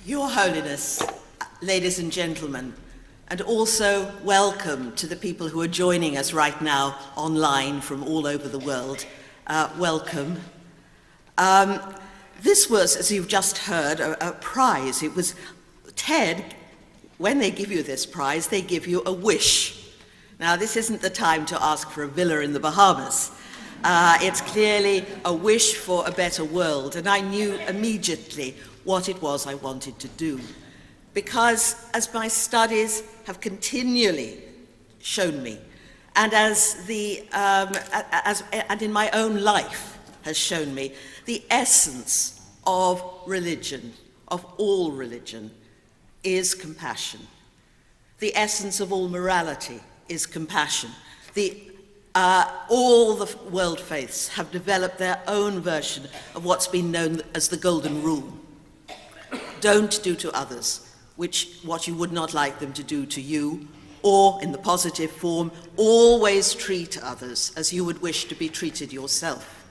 Your Holiness, ladies and gentlemen, and also welcome to the people who are joining us right now online from all over the world. Welcome. This was, as you've just heard, a prize. It was TED, when they give you this prize, they give you a wish. Now, this isn't the time to ask for a villa in the Bahamas. It's clearly a wish for a better world, and I knew immediately what it was I wanted to do. Because as my studies have continually shown me, and as and in my own life has shown me, the essence of religion, of all religion, is compassion. The essence of all morality is compassion. All the world faiths have developed their own version of what's been known as the Golden Rule. Don't do to others what you would not like them to do to you, or in the positive form, always treat others as you would wish to be treated yourself.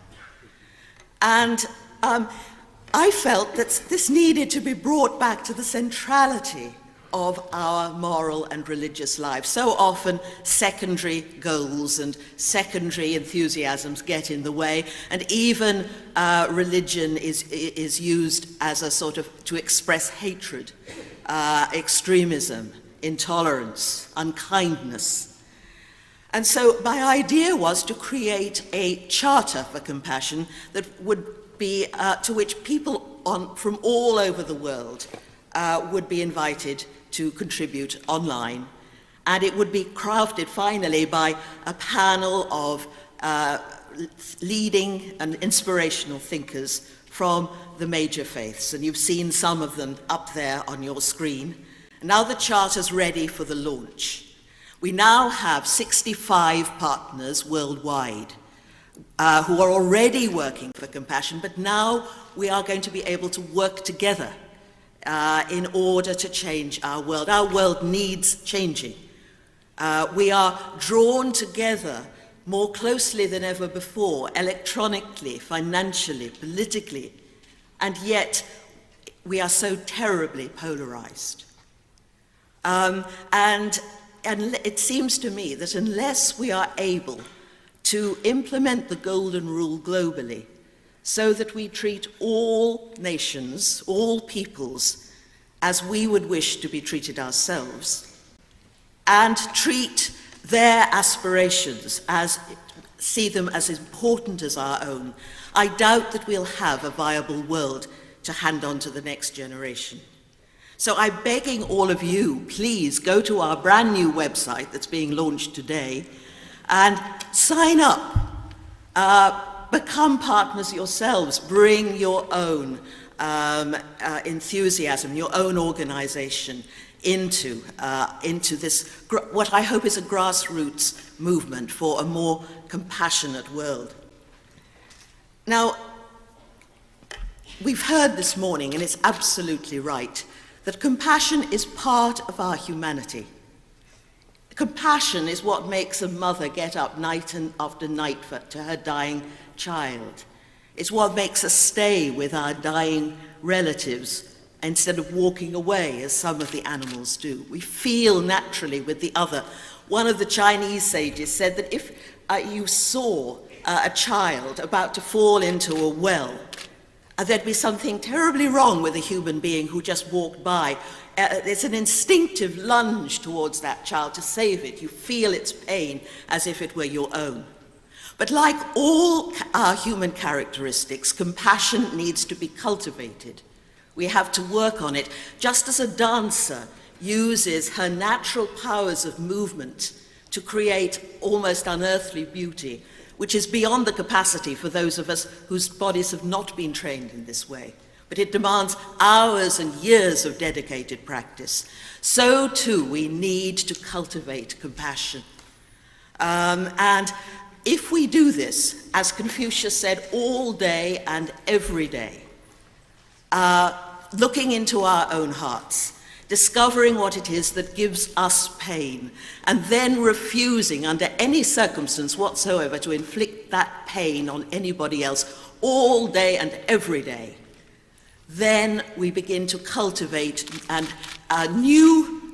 And I felt that this needed to be brought back to the centrality of our moral and religious lives. So often secondary goals and secondary enthusiasms get in the way, and even religion is used as a sort of to express hatred, extremism, intolerance, unkindness. And so my idea was to create a charter for compassion that would be to which people from all over the world would be invited to contribute online. And it would be crafted finally by a panel of leading and inspirational thinkers from the major faiths. And you've seen some of them up there on your screen. And now the charter's ready for the launch. We now have 65 partners worldwide who are already working for compassion, but now we are going to be able to work together in order to change our world. Our world needs changing. We are drawn together more closely than ever before, electronically, financially, politically, and yet we are so terribly polarized. And it seems to me that unless we are able to implement the Golden Rule globally, so that we treat all nations, all peoples, as we would wish to be treated ourselves, and treat their aspirations see them as important as our own, I doubt that we'll have a viable world to hand on to the next generation. So I'm begging all of you, please go to our brand new website that's being launched today and sign up. Become partners yourselves. Bring your own enthusiasm, your own organization into this, what I hope is a grassroots movement for a more compassionate world. Now, we've heard this morning, and it's absolutely right, that compassion is part of our humanity. Compassion is what makes a mother get up night after night to her dying child. It's what makes us stay with our dying relatives instead of walking away as some of the animals do. We feel naturally with the other. One of the Chinese sages said that if you saw a child about to fall into a well, there'd be something terribly wrong with a human being who just walked by. It's an instinctive lunge towards that child to save it. You feel its pain as if it were your own. But like all our human characteristics, compassion needs to be cultivated. We have to work on it, just as a dancer uses her natural powers of movement to create almost unearthly beauty, which is beyond the capacity for those of us whose bodies have not been trained in this way. But it demands hours and years of dedicated practice. So too, we need to cultivate compassion. And if we do this, as Confucius said, all day and every day, looking into our own hearts, discovering what it is that gives us pain, and then refusing under any circumstance whatsoever to inflict that pain on anybody else all day and every day, then we begin to cultivate new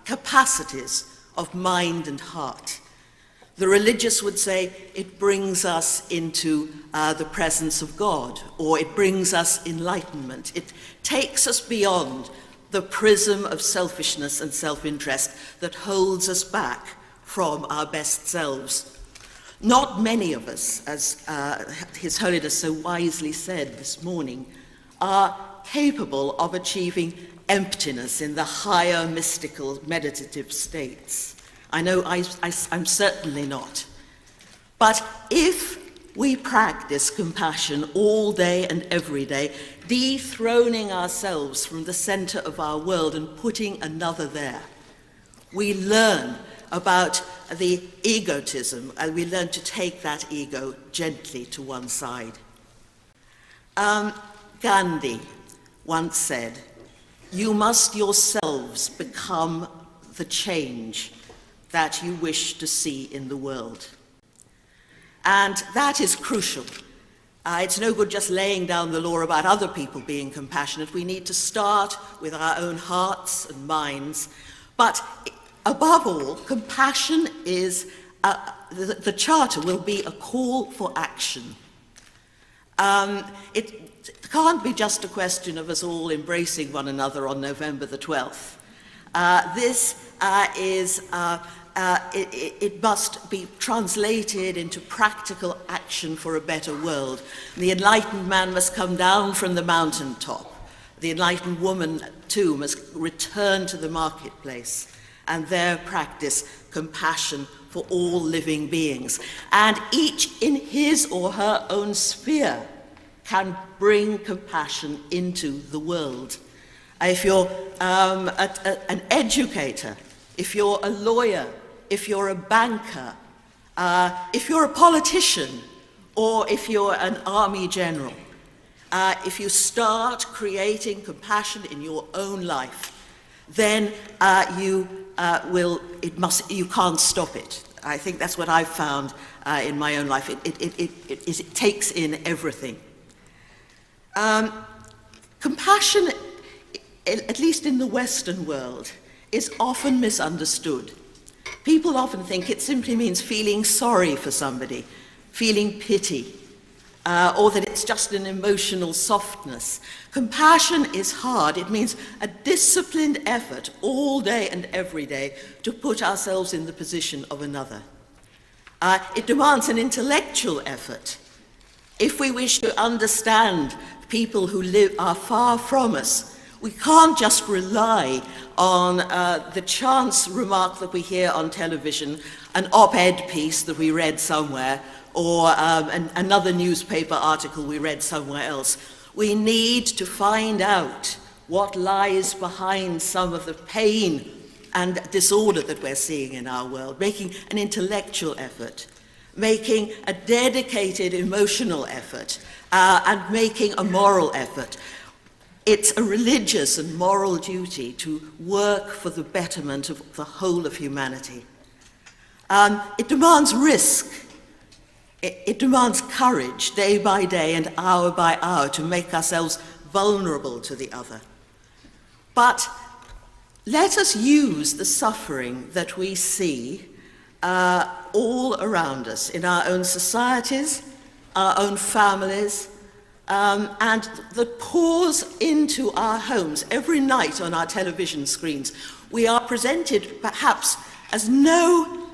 capacities of mind and heart. The religious would say it brings us into the presence of God, or it brings us enlightenment. It takes us beyond the prism of selfishness and self-interest that holds us back from our best selves. Not many of us, as His Holiness so wisely said this morning, are capable of achieving emptiness in the higher mystical meditative states. I know I'm certainly not. But if we practice compassion all day and every day, dethroning ourselves from the center of our world and putting another there, we learn about the egotism, and we learn to take that ego gently to one side. Gandhi once said, "You must yourselves become the change that you wish to see in the world." And that is crucial. It's no good just laying down the law about other people being compassionate. We need to start with our own hearts and minds. But above all, compassion is, the Charter will be a call for action. It can't be just a question of us all embracing one another on November the 12th. It must be translated into practical action for a better world. The enlightened man must come down from the mountaintop. The enlightened woman, too, must return to the marketplace and there practice compassion for all living beings. And each in his or her own sphere can bring compassion into the world. If you're an educator, if you're a lawyer, if you're a banker, if you're a politician, or if you're an army general, if you start creating compassion in your own life, then you can't stop it. I think that's what I've found in my own life. It takes in everything. Compassion, at least in the Western world, is often misunderstood. People often think it simply means feeling sorry for somebody, feeling pity, or that it's just an emotional softness. Compassion is hard. It means a disciplined effort all day and every day to put ourselves in the position of another. It demands an intellectual effort. If we wish to understand people who are far from us, we can't just rely on the chance remark that we hear on television, an op-ed piece that we read somewhere, or another newspaper article we read somewhere else. We need to find out what lies behind some of the pain and disorder that we're seeing in our world, making an intellectual effort, making a dedicated emotional effort, and making a moral effort. It's a religious and moral duty to work for the betterment of the whole of humanity. It demands risk. It demands courage day by day and hour by hour to make ourselves vulnerable to the other. But let us use the suffering that we see all around us in our own societies, our own families, and that pours into our homes every night on our television screens. We are presented perhaps as no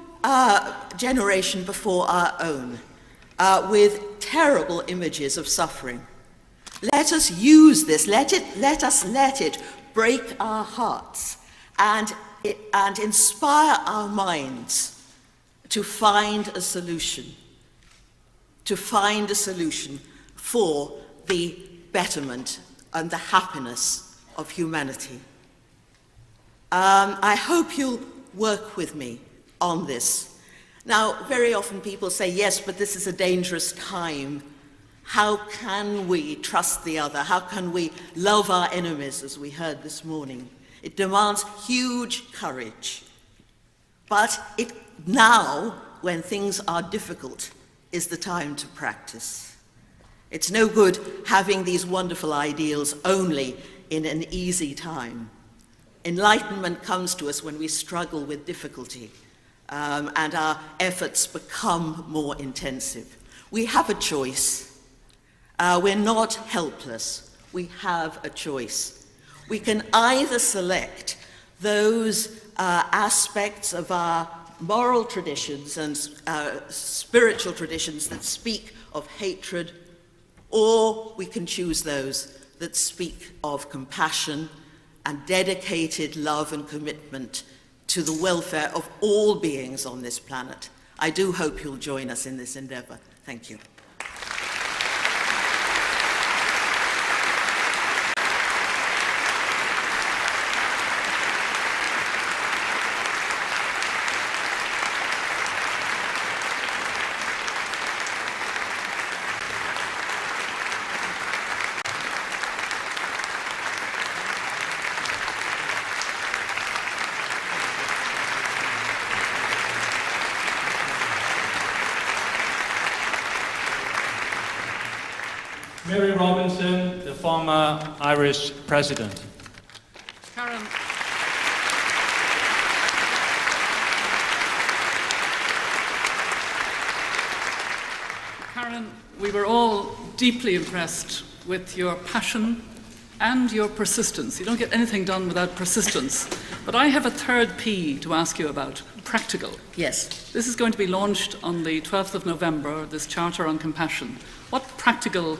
generation before our own, with terrible images of suffering. Let us use this, let us let it break our hearts and inspire our minds to find a solution for the betterment and the happiness of humanity. I hope you'll work with me on this. Now, very often people say, yes, but this is a dangerous time. How can we trust the other? How can we love our enemies, as we heard this morning? It demands huge courage. But now, when things are difficult, is the time to practice. It's no good having these wonderful ideals only in an easy time. Enlightenment comes to us when we struggle with difficulty, and our efforts become more intensive. We have a choice. We're not helpless. We have a choice. We can either select those aspects of our moral traditions and spiritual traditions that speak of hatred, or we can choose those that speak of compassion and dedicated love and commitment to the welfare of all beings on this planet. I do hope you'll join us in this endeavor. Thank you. Mary Robinson, the former Irish president. Karen, we were all deeply impressed with your passion and your persistence. You don't get anything done without persistence. But I have a third P to ask you about, practical. Yes. This is going to be launched on the 12th of November, this Charter on Compassion. What practical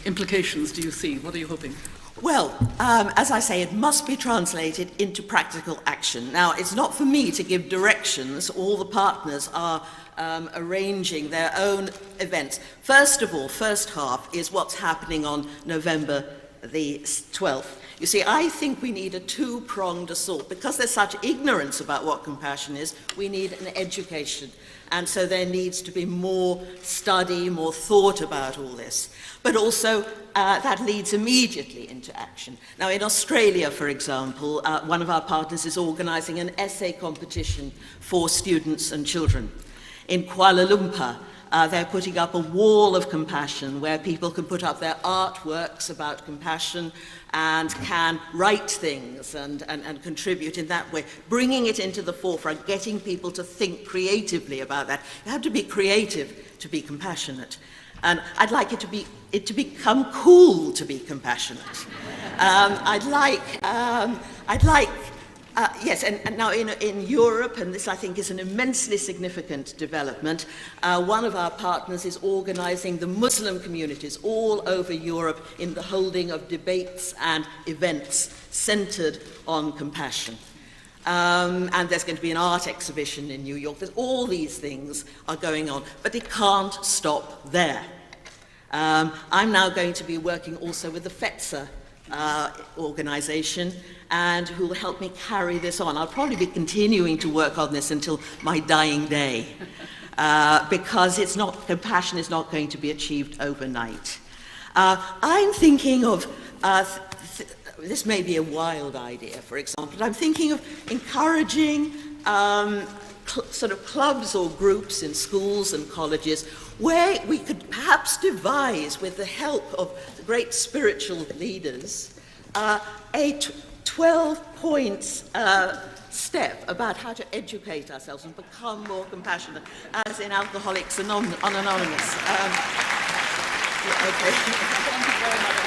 implications do you see? What are you hoping? Well, as I say, it must be translated into practical action. Now, it's not for me to give directions. All the partners are arranging their own events. First of all, first half is what's happening on November the 12th. You see, I think we need a two-pronged assault. Because there's such ignorance about what compassion is, we need an education. And so there needs to be more study, more thought about all this. But also, that leads immediately into action. Now, in Australia, for example, one of our partners is organising an essay competition for students and children. In Kuala Lumpur, they're putting up a wall of compassion where people can put up their artworks about compassion and can write things and contribute in that way, bringing it into the forefront, getting people to think creatively about that. You have to be creative to be compassionate. And I'd like it to become cool to be compassionate. Yes, and now in Europe, and this I think is an immensely significant development, one of our partners is organising the Muslim communities all over Europe in the holding of debates and events centred on compassion. And there's going to be an art exhibition in New York. All these things are going on, but it can't stop there. I'm now going to be working also with the FETSA organisation, and who will help me carry this on. I'll probably be continuing to work on this until my dying day, because compassion is not going to be achieved overnight. I'm thinking of, this may be a wild idea, for example, but I'm thinking of encouraging sort of clubs or groups in schools and colleges where we could perhaps devise, with the help of the great spiritual leaders, a 12 points step about how to educate ourselves and become more compassionate, as in Alcoholics Anonymous. Okay. Thank you very much.